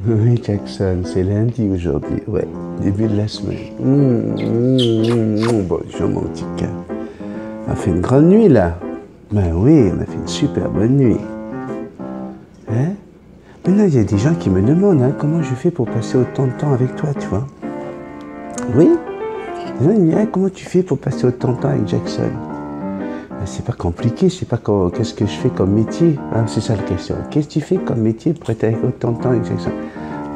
Oui, Jackson, c'est lundi aujourd'hui, ouais, début de la semaine. Bonjour mon petit cœur. On a fait une grande nuit là. Ben oui, on a fait une super bonne nuit. Hein? Maintenant, il y a des gens qui me demandent comment je fais pour passer autant de temps avec toi, tu vois. Oui? Les gens me disent, comment tu fais pour passer autant de temps avec Jackson? Ben, c'est pas compliqué, je sais pas qu'est-ce que je fais comme métier. C'est ça la question. Qu'est-ce que tu fais comme métier pour être avec autant de temps avec Jackson?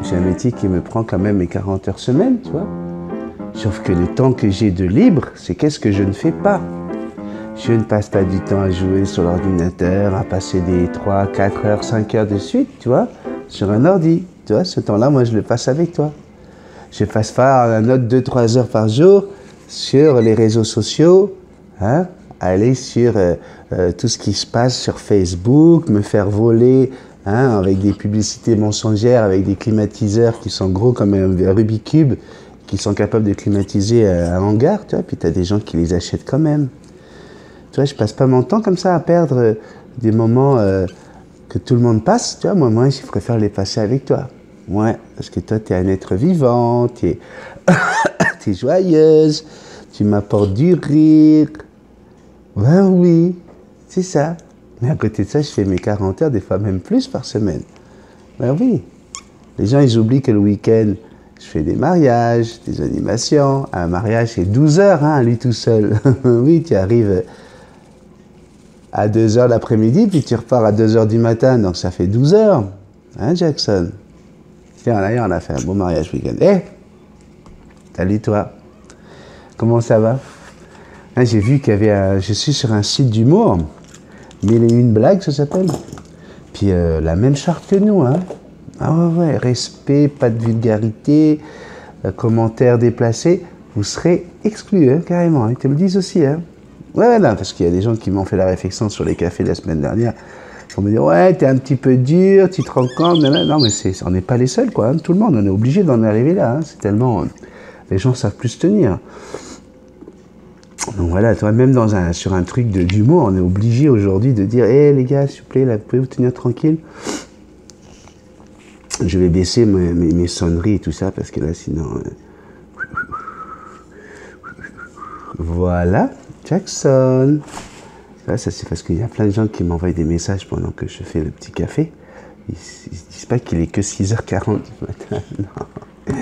J'ai un métier qui me prend quand même mes 40 heures semaine, tu vois. Sauf que le temps que j'ai de libre, c'est qu'est-ce que je ne fais pas. Je ne passe pas du temps à jouer sur l'ordinateur, à passer des 3, 4 heures, 5 heures de suite, tu vois, sur un ordi. Tu vois, ce temps-là, moi, je le passe avec toi. Je passe pas un autre 2-3 heures par jour sur les réseaux sociaux, aller sur tout ce qui se passe sur Facebook, me faire voler avec des publicités mensongères, avec des climatiseurs qui sont gros comme un Rubik's Cube, qui sont capables de climatiser un hangar, tu vois, puis tu as des gens qui les achètent quand même. Tu vois, je passe pas mon temps comme ça à perdre des moments que tout le monde passe, tu vois, moi, je préfère les passer avec toi. Ouais, parce que toi, tu es un être vivant, tu es, t'es joyeuse, tu m'apportes du rire. Ben oui, c'est ça. Mais à côté de ça, je fais mes 40 heures, des fois même plus par semaine. Ben oui. Les gens, ils oublient que le week-end, je fais des mariages, des animations. Un mariage, c'est 12 heures, à lui tout seul. Oui, tu arrives à 2 heures l'après-midi, puis tu repars à 2 heures du matin, donc ça fait 12 heures. Hein, Jackson? Tiens, d'ailleurs, on a fait un beau mariage week-end. Salut toi. Comment ça va? J'ai vu qu'il y avait je suis sur un site d'humour. 1001 blagues, ça s'appelle. Puis la même charte que nous, Ah ouais, respect, pas de vulgarité, commentaires déplacés. Vous serez exclus, carrément. Ils te le disent aussi, Ouais, là, parce qu'il y a des gens qui m'ont fait la réflexion sur les cafés la semaine dernière. Ils me dire, ouais, t'es un petit peu dur, tu te rends compte. Non, mais on n'est pas les seuls, quoi. Tout le monde, on est obligé d'en arriver là. C'est tellement... les gens savent plus se tenir. Donc voilà, toi, même sur un truc d'humour, on est obligé aujourd'hui de dire, hé les gars, s'il vous plaît, là, vous pouvez vous tenir tranquille. Je vais baisser mes sonneries et tout ça, parce que là, sinon... Voilà, Jackson. Ça c'est parce qu'il y a plein de gens qui m'envoient des messages pendant que je fais le petit café. Ils ne disent pas qu'il est que 6h40 du matin, non.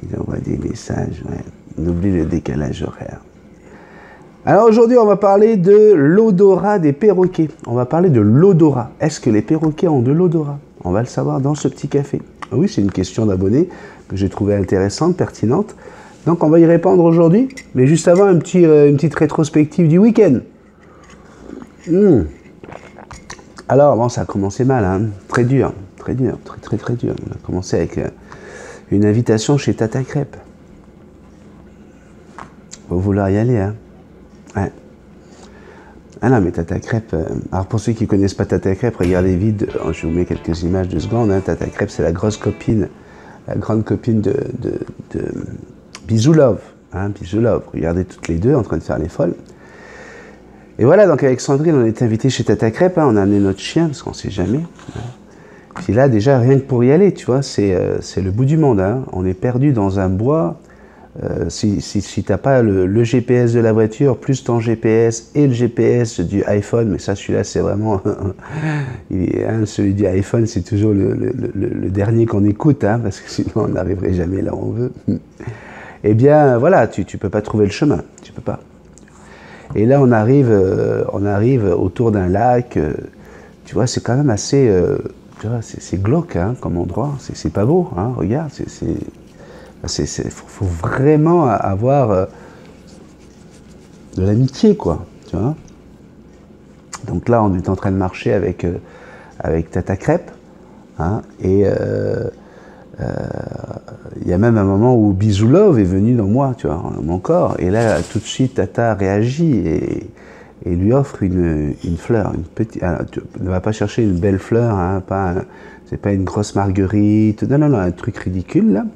Ils envoient des messages, ouais. On oublie le décalage horaire. Alors aujourd'hui, on va parler de l'odorat des perroquets. On va parler de l'odorat. Est-ce que les perroquets ont de l'odorat? On va le savoir dans ce petit café. Ah oui, c'est une question d'abonné que j'ai trouvée intéressante, pertinente. Donc on va y répondre aujourd'hui, mais juste avant, une petite rétrospective du week-end. Alors, bon, ça a commencé mal, très dur, très dur. On a commencé avec une invitation chez Tata Crêpe. Faut vouloir y aller, Ouais. Ah non, mais Tata Crêpe, alors pour ceux qui ne connaissent pas Tata Crêpe, regardez les vides, je vous mets quelques images de secondes. Tata Crêpe, c'est la grande copine de Bisou Love. Bisou Love, regardez toutes les deux en train de faire les folles. Et voilà, donc avec Sandrine, on est invité chez Tata Crêpe, on a amené notre chien, parce qu'on ne sait jamais. Puis là, déjà, rien que pour y aller, tu vois, c'est le bout du monde. On est perdu dans un bois. Si tu n'as pas le GPS de la voiture, plus ton GPS et le GPS du iPhone, mais ça, celui-là, c'est vraiment... celui du iPhone, c'est toujours le dernier qu'on écoute, parce que sinon, on n'arriverait jamais là où on veut. Eh bien, voilà, tu ne peux pas trouver le chemin, tu peux pas. Et là, on arrive autour d'un lac, tu vois, c'est quand même assez... tu vois, c'est glauque, comme endroit, c'est pas beau, regarde, faut vraiment avoir de l'amitié, quoi, tu vois. Donc là, on est en train de marcher avec Tata Crêpe, et il y a même un moment où Bisou Love est venu dans moi, tu vois, dans mon corps, et là, tout de suite, Tata réagit et lui offre une fleur, une petite. Tu ne vas pas chercher une belle fleur, c'est pas une grosse marguerite, non, un truc ridicule là.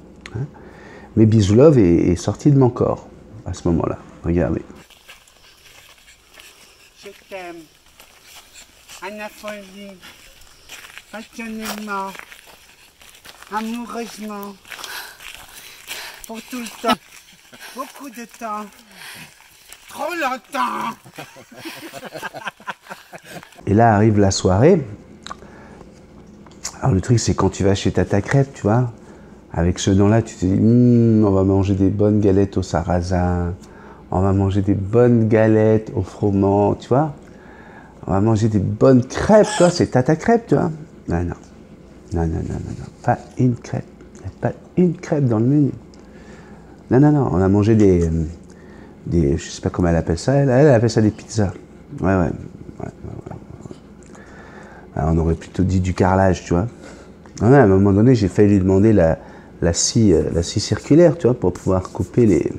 Mais Bisou Love est sorti de mon corps à ce moment-là. Regardez. Je t'aime. Anna Folie. Passionnément. amoureusement, pour tout le temps, beaucoup de temps, trop longtemps. Et là arrive la soirée. Alors le truc c'est quand tu vas chez Tata Crêpe, tu vois, avec ce nom-là, tu te dis, on va manger des bonnes galettes au sarrasin, on va manger des bonnes galettes au froment, tu vois. On va manger des bonnes crêpes, tu vois, c'est Tata Crêpe, tu vois. Non, non, non, non, non, non, non, pas une crêpe, pas une crêpe dans le menu. Non, non, non, on a mangé des je sais pas comment elle appelle ça, elle appelle ça des pizzas. Ouais, ouais. Alors, on aurait plutôt dit du carrelage, tu vois. Ouais, à un moment donné, j'ai failli lui demander la scie circulaire, tu vois, pour pouvoir couper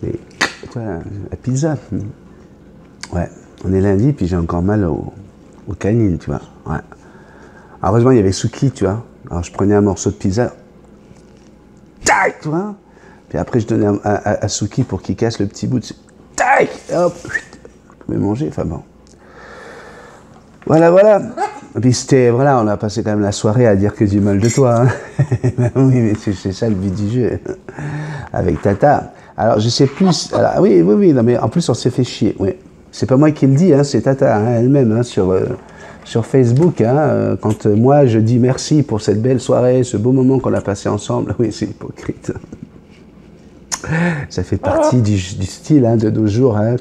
tu vois, la pizza. Ouais, on est lundi, puis j'ai encore mal aux canines, tu vois. Ouais. Alors, heureusement, il y avait Suki, tu vois. Alors, je prenais un morceau de pizza, tac, tu vois. Puis après, je donnais à Suki pour qu'il casse le petit bout de... Tac, hop, je pouvais manger, enfin bon. Voilà, voilà. Et puis c'était, voilà, on a passé quand même la soirée à dire que du mal de toi. Hein. Oui, mais c'est ça le but du jeu. Avec Tata. Alors, je sais plus... Alors, oui, oui, oui, non, mais en plus, on s'est fait chier, oui. C'est pas moi qui le dis, hein, c'est Tata hein, elle-même, hein, sur Facebook, hein, quand moi je dis merci pour cette belle soirée, ce beau moment qu'on a passé ensemble, oui, c'est hypocrite. Ça fait partie du style hein, de nos jours. Hein,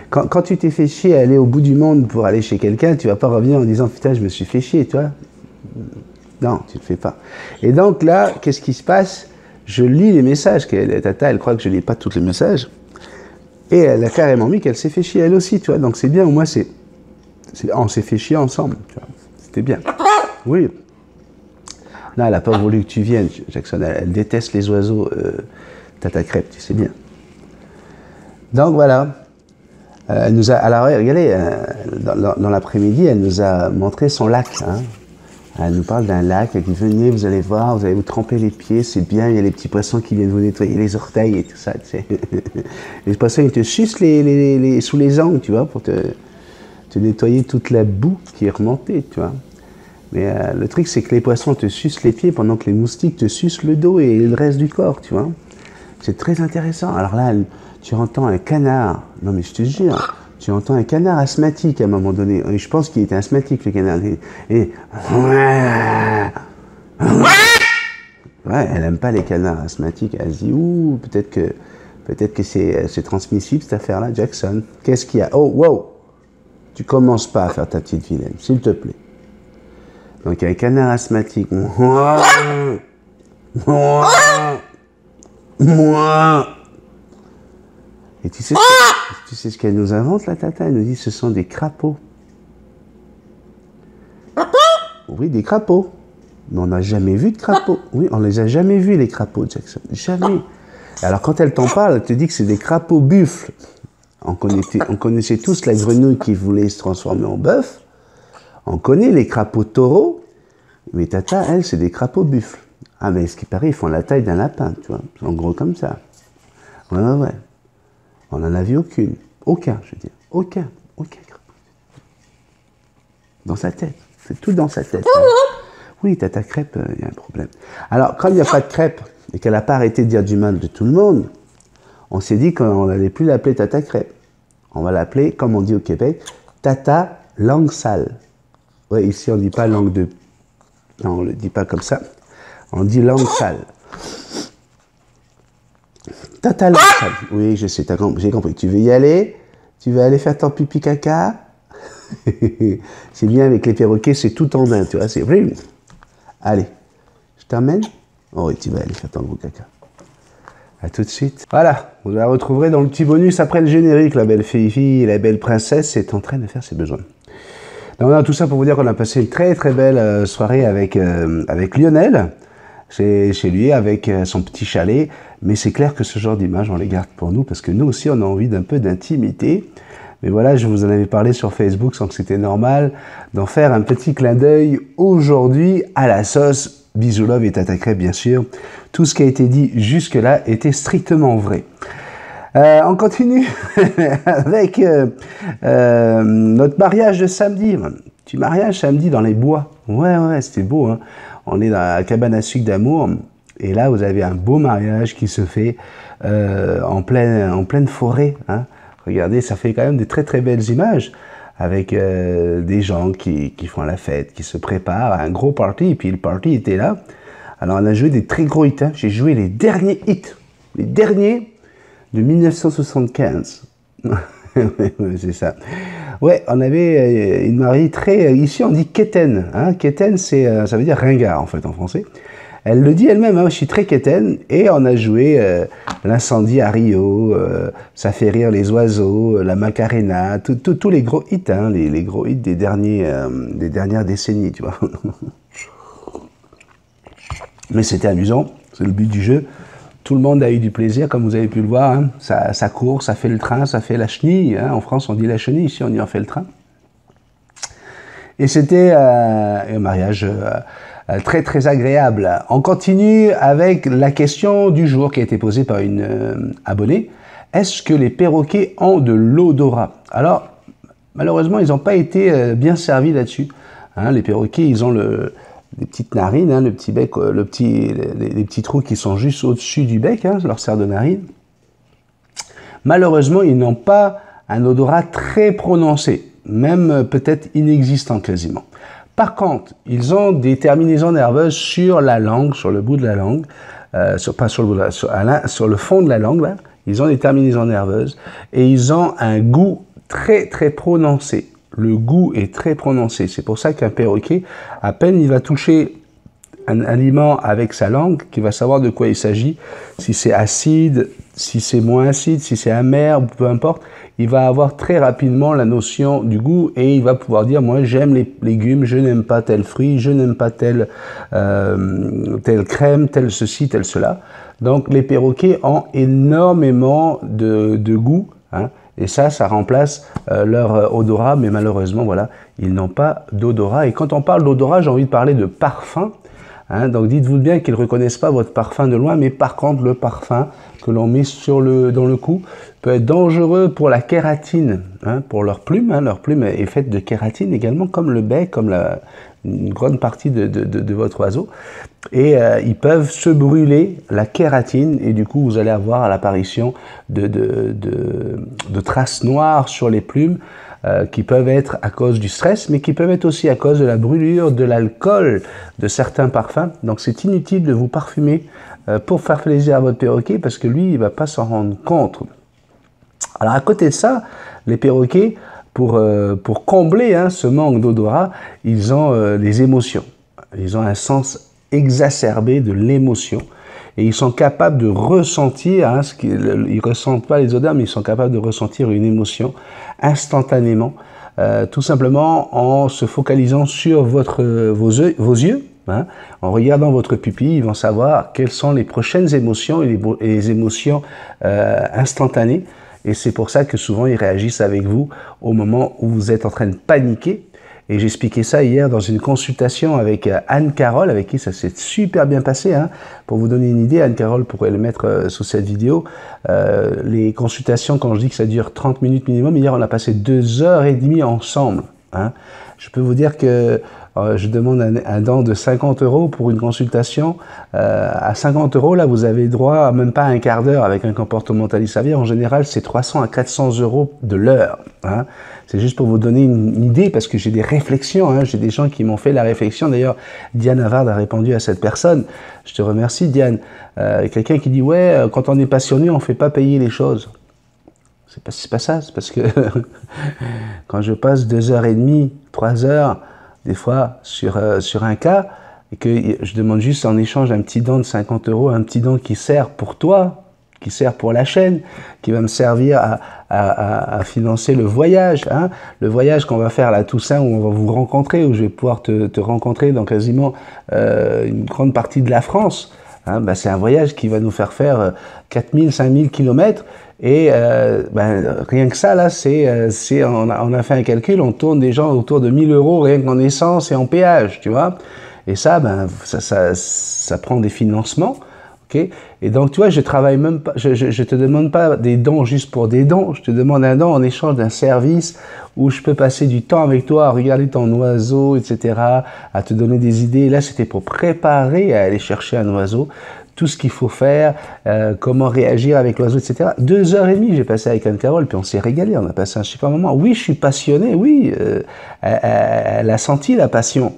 quand tu t'es fait chier à aller au bout du monde pour aller chez quelqu'un, tu vas pas revenir en disant putain je me suis fait chier, tu vois. Non, tu le fais pas. Et donc là, qu'est-ce qui se passe? Je lis les messages. Tata, elle croit que je lis pas tous les messages. Et elle a carrément mis qu'elle s'est fait chier elle aussi, tu vois. Donc c'est bien, au moins on s'est fait chier ensemble, tu vois. C'était bien. Oui. Non, elle n'a pas voulu que tu viennes, Jackson. Elle déteste les oiseaux, Tata Crêpe, tu sais bien. Donc voilà. Elle nous a, alors regardez, dans l'après-midi, elle nous a montré son lac. Hein. Elle nous parle d'un lac, elle dit venez, vous allez voir, vous allez vous tremper les pieds, c'est bien, il y a les petits poissons qui viennent vous nettoyer les orteils et tout ça. Tu sais. Les poissons, ils te sucent sous les ongles, tu vois, pour te nettoyer toute la boue qui est remontée, tu vois. Mais le truc, c'est que les poissons te sucent les pieds pendant que les moustiques te sucent le dos et le reste du corps, tu vois. C'est très intéressant. Alors là, tu entends un canard. Non, mais je te jure, tu entends un canard asthmatique à un moment donné. Et je pense qu'il était asthmatique, le canard. Et ouais, elle aime pas les canards asthmatiques. Elle se dit, ouh, peut-être que c'est transmissible, cette affaire-là, Jackson. Qu'est-ce qu'il y a? Oh, wow! Tu commences pas à faire ta petite vilaine, s'il te plaît. Donc, il y a un canard asthmatique. Et tu sais ce qu'elle nous invente, la Tata? Elle nous dit ce sont des crapauds. Oui, des crapauds. Mais on n'a jamais vu de crapauds. Oui, on les a jamais vus, les crapauds, Jackson. Jamais. Alors, quand elle t'en parle, elle te dit que c'est des crapauds buffles. On connaissait tous la grenouille qui voulait se transformer en bœuf. On connaît les crapauds taureaux. Mais Tata, elle, c'est des crapauds buffles. Ah, mais ce qui paraît, ils font la taille d'un lapin, tu vois. En gros, comme ça. Ouais, ouais, ouais. On n'en a vu aucune. Aucun, je veux dire. Aucun crapaud. Dans sa tête. C'est tout dans sa tête. Hein. Oui, Tata Crêpe, il y a un problème. Alors, quand il n'y a pas de crêpe et qu'elle n'a pas arrêté de dire du mal de tout le monde, on s'est dit qu'on n'allait plus l'appeler Tata Crêpe. On va l'appeler, comme on dit au Québec, Tata Langue Sale. Oui, ici, on ne dit pas langue de... Non, on ne le dit pas comme ça. On dit langue sale. Tata langue sale. Oui, je sais, j'ai compris. Tu veux y aller? Tu veux aller faire ton pipi caca? C'est bien avec les perroquets, c'est tout en un, tu vois. C'est... Allez, je t'emmène? Oh oui, tu vas aller faire ton gros caca. A tout de suite. Voilà, vous la retrouverez dans le petit bonus après le générique. La belle fille, la belle princesse est en train de faire ses besoins. Donc on a tout ça pour vous dire qu'on a passé une très très belle soirée avec Lionel, chez lui, avec son petit chalet. Mais c'est clair que ce genre d'images, on les garde pour nous, parce que nous aussi, on a envie d'un peu d'intimité. Mais voilà, je vous en avais parlé sur Facebook, sans que c'était normal, d'en faire un petit clin d'œil aujourd'hui à la sauce. Bisous love et Tata Crêpe, bien sûr. Tout ce qui a été dit jusque-là était strictement vrai. On continue avec notre mariage de samedi. Petit mariage samedi dans les bois. Ouais, c'était beau. Hein. on est dans la cabane à sucre d'amour, et là, vous avez un beau mariage qui se fait en pleine forêt. Hein. Regardez, ça fait quand même des très très belles images, avec des gens qui font la fête, qui se préparent à un gros party, et puis le party était là. Alors on a joué des très gros hits, hein. J'ai joué les derniers hits, les derniers de 1975. C'est ça. Ouais, on avait une mariée très... Ici on dit quétaine, hein. Quétaine, ça veut dire ringard en fait en français. Elle le dit elle-même, hein, je suis très quétaine, et on a joué l'incendie à Rio, ça fait rire les oiseaux, la Macarena, tous les gros hits, hein, les gros hits des dernières décennies, tu vois. Mais c'était amusant, c'est le but du jeu. Tout le monde a eu du plaisir, comme vous avez pu le voir. Hein. Ça court, ça fait le train, ça fait la chenille. Hein. En France, on dit la chenille, ici, on y en fait le train. Et c'était un mariage très, très agréable. On continue avec la question du jour qui a été posée par une abonnée. Est-ce que les perroquets ont de l'odorat? Alors, malheureusement, ils n'ont pas été bien servis là-dessus. Hein, les perroquets, ils ont des petites narines, hein, le petit bec, les petits trous qui sont juste au-dessus du bec, hein, leur serre de narine. Malheureusement, ils n'ont pas un odorat très prononcé, même peut-être inexistant quasiment. Par contre, ils ont des terminaisons nerveuses sur la langue, sur le bout de la langue, sur le fond de la langue, là. Ils ont des terminaisons nerveuses et ils ont un goût très très prononcé. Le goût est très prononcé. C'est pour ça qu'un perroquet, à peine il va toucher un aliment avec sa langue, qu'il va savoir de quoi il s'agit, si c'est acide, si c'est moins acide, si c'est amer, peu importe, il va avoir très rapidement la notion du goût et il va pouvoir dire, moi j'aime les légumes, je n'aime pas tel fruit, je n'aime pas telle crème, tel ceci, tel cela. Donc les perroquets ont énormément de goût, hein. Et ça remplace leur odorat, mais malheureusement, voilà, ils n'ont pas d'odorat. Et quand on parle d'odorat, j'ai envie de parler de parfum. Hein, donc dites-vous bien qu'ils ne reconnaissent pas votre parfum de loin, mais par contre, le parfum que l'on met dans le cou peut être dangereux pour la kératine, hein, pour leur plume. Hein, leur plume est faite de kératine également, comme le bec, comme une grande partie de votre oiseau. Et ils peuvent se brûler la kératine et du coup vous allez avoir l'apparition de traces noires sur les plumes qui peuvent être à cause du stress, mais qui peuvent être aussi à cause de la brûlure, de l'alcool, de certains parfums. Donc c'est inutile de vous parfumer pour faire plaisir à votre perroquet parce que lui il ne va pas s'en rendre compte. Alors à côté de ça, les perroquets, pour combler hein, ce manque d'odorat, ils ont les émotions. Ils ont un sens exacerbé de l'émotion et ils sont capables de ressentir, hein, ils ne ressentent pas les odeurs, mais ils sont capables de ressentir une émotion instantanément, tout simplement en se focalisant sur vos yeux. Hein, en regardant votre pupille, ils vont savoir quelles sont les prochaines émotions et les émotions instantanées. Et c'est pour ça que souvent ils réagissent avec vous au moment où vous êtes en train de paniquer. Et j'expliquais ça hier dans une consultation avec Anne-Carole, avec qui ça s'est super bien passé. Hein. Pour vous donner une idée, Anne-Carole pourrait le mettre sous cette vidéo. Les consultations, quand je dis que ça dure 30 minutes minimum, hier on a passé 2h30 ensemble. Hein. Je peux vous dire que je demande un don de 50 € pour une consultation. À 50 €, là, vous avez droit à même pas un quart d'heure avec un comportementaliste. Ça veut dire, en général, c'est 300 à 400 € de l'heure. Hein. C'est juste pour vous donner une idée, parce que j'ai des réflexions. Hein. J'ai des gens qui m'ont fait la réflexion. D'ailleurs, Diane Havard a répondu à cette personne. Je te remercie, Diane. Quelqu'un qui dit, ouais, quand on est passionné, on ne fait pas payer les choses. C'est pas ça, c'est parce que quand je passe 2h30, 3 heures, des fois, sur un cas, et que je demande juste en échange un petit don de 50 €, un petit don qui sert pour toi, qui sert pour la chaîne, qui va me servir à financer le voyage, hein, le voyage qu'on va faire à la Toussaint, où on va vous rencontrer, où je vais pouvoir te rencontrer dans quasiment une grande partie de la France. Hein, bah, c'est un voyage qui va nous faire 4000, 5000 km. Et rien que ça, là, on a fait un calcul, on tourne des gens autour de 1000 € rien qu'en essence et en péage, tu vois. Et ça, ça prend des financements, ok? Et donc, tu vois, je travaille même pas, je te demande pas des dons juste pour des dons, je te demande un don en échange d'un service où je peux passer du temps avec toi à regarder ton oiseau, etc., à te donner des idées. Là, c'était pour préparer à aller chercher un oiseau, tout ce qu'il faut faire, comment réagir avec l'oiseau, etc. 2 heures et demie, j'ai passé avec Anne-Carole, puis on s'est régalé, on a passé un super moment. Oui, je suis passionné, oui, elle a senti la passion,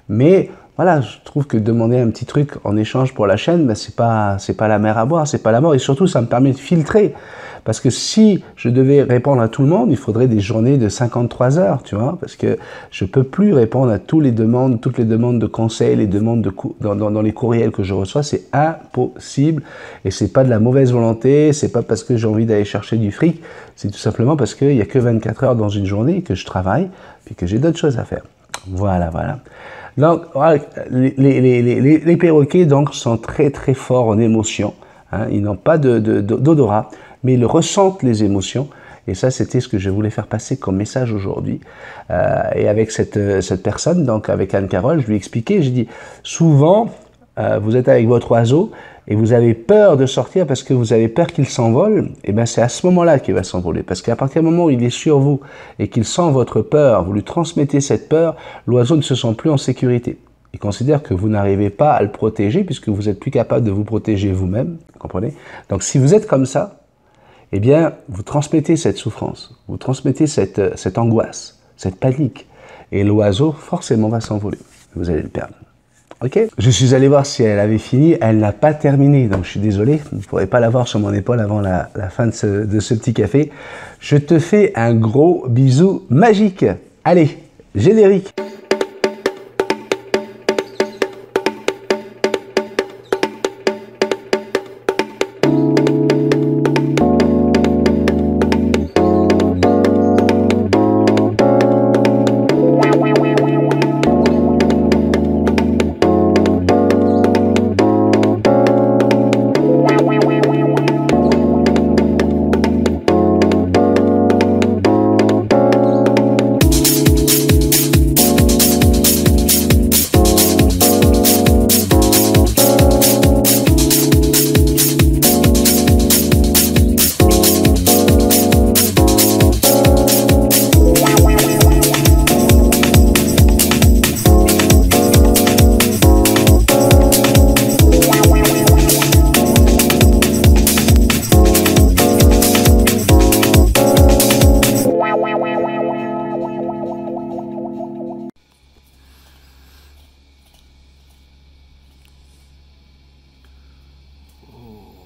mais voilà, je trouve que demander un petit truc en échange pour la chaîne, ben c'est pas la mer à boire, c'est pas la mort, et surtout ça me permet de filtrer. Parce que si je devais répondre à tout le monde, il faudrait des journées de 53 heures, tu vois, parce que je peux plus répondre à toutes les demandes de conseils, les demandes dans les courriels que je reçois, c'est impossible. Et c'est pas de la mauvaise volonté, c'est pas parce que j'ai envie d'aller chercher du fric, c'est tout simplement parce qu'il y a que 24 heures dans une journée que je travaille, puis que j'ai d'autres choses à faire. Voilà, voilà. Donc, les perroquets donc sont très très forts en émotion. Hein, ils n'ont pas d'odorat, mais ils ressentent les émotions. Et ça, c'était ce que je voulais faire passer comme message aujourd'hui. Et avec cette personne, donc avec Anne-Carole, je lui ai expliqué, j'ai dit, souvent, vous êtes avec votre oiseau et vous avez peur de sortir parce que vous avez peur qu'il s'envole, et bien c'est à ce moment-là qu'il va s'envoler. Parce qu'à partir du moment où il est sur vous et qu'il sent votre peur, vous lui transmettez cette peur, l'oiseau ne se sent plus en sécurité. Il considère que vous n'arrivez pas à le protéger puisque vous n'êtes plus capable de vous protéger vous-même, vous comprenez? Donc si vous êtes comme ça, eh bien vous transmettez cette souffrance, vous transmettez cette angoisse, cette panique, et l'oiseau forcément va s'envoler. Vous allez le perdre. Ok. Je suis allé voir si elle avait fini, elle n'a pas terminé, donc je suis désolé, vous ne pourrez pas la voir sur mon épaule avant la fin de ce petit café. Je te fais un gros bisou magique. Allez, générique.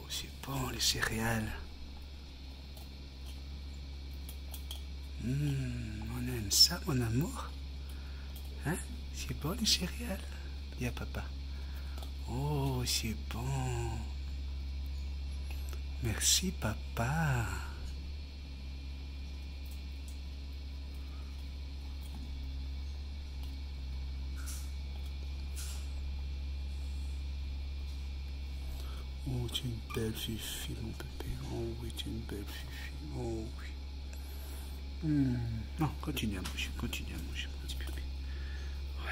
C'est bon les céréales. On aime ça, mon amour. Hein? C'est bon les céréales. Dis à papa. Oh, c'est bon. Merci, papa. Oh, tu es une belle fifi, mon bébé. Oh oui, tu es une belle fifi. Oh oui. Non, continue à manger, mon petit bébé. Ouais.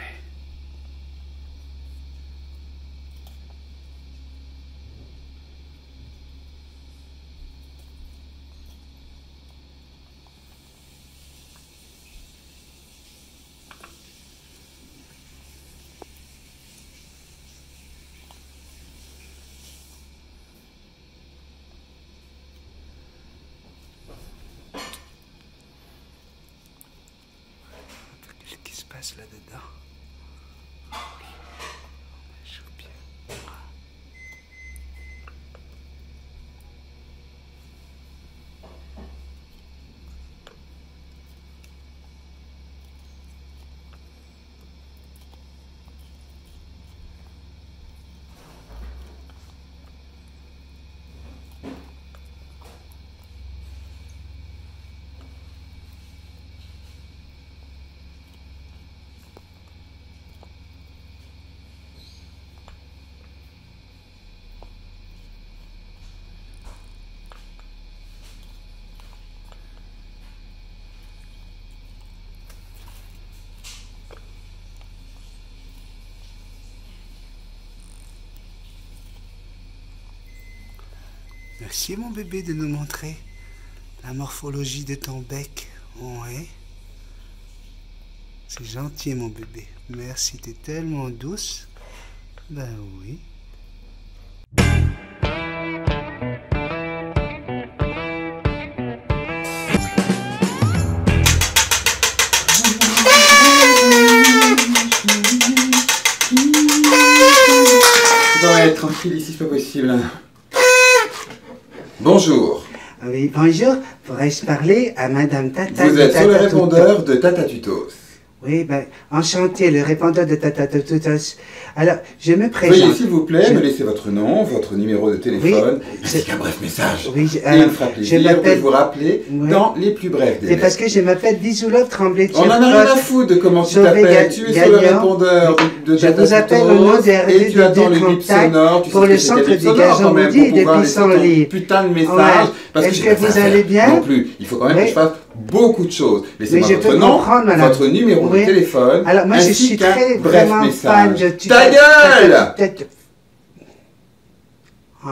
Qu'est-ce qui se passe là-dedans? Merci mon bébé de nous montrer la morphologie de ton bec. Ouais. C'est gentil mon bébé. Merci, t'es tellement douce. Ben oui. Ouais, tranquille ici, c'est pas possible. Bonjour. Oui, bonjour. Pourrais-je parler à Madame Tata? Vous êtes sur le répondeur de Tata Tutos. Oui, ben, enchanté, le répondeur de Tata Tutos. Alors, je me présente. Veuillez, s'il vous plaît, me laisser votre nom, votre numéro de téléphone, ainsi qu'un bref message. Oui, il me fera plaisir de vous rappeler dans les plus brefs délais. C'est parce que je m'appelle Bisoulov Tremblay de On en a rien à foutre de comment tu t'appelles. Tu es sur le répondeur de Je Tata vous appelle au nom et tu attends le bip sonore. pour le centre du gazon maudit et des pissenlits. Putain de message. Est-ce que vous allez bien? Non plus. Il faut quand même que je fasse beaucoup de choses. Laissez-moi je votre peux nom, comprendre, madame. votre numéro de téléphone. Alors moi je suis très bref vraiment message. fan. Ta gueule! Ouais.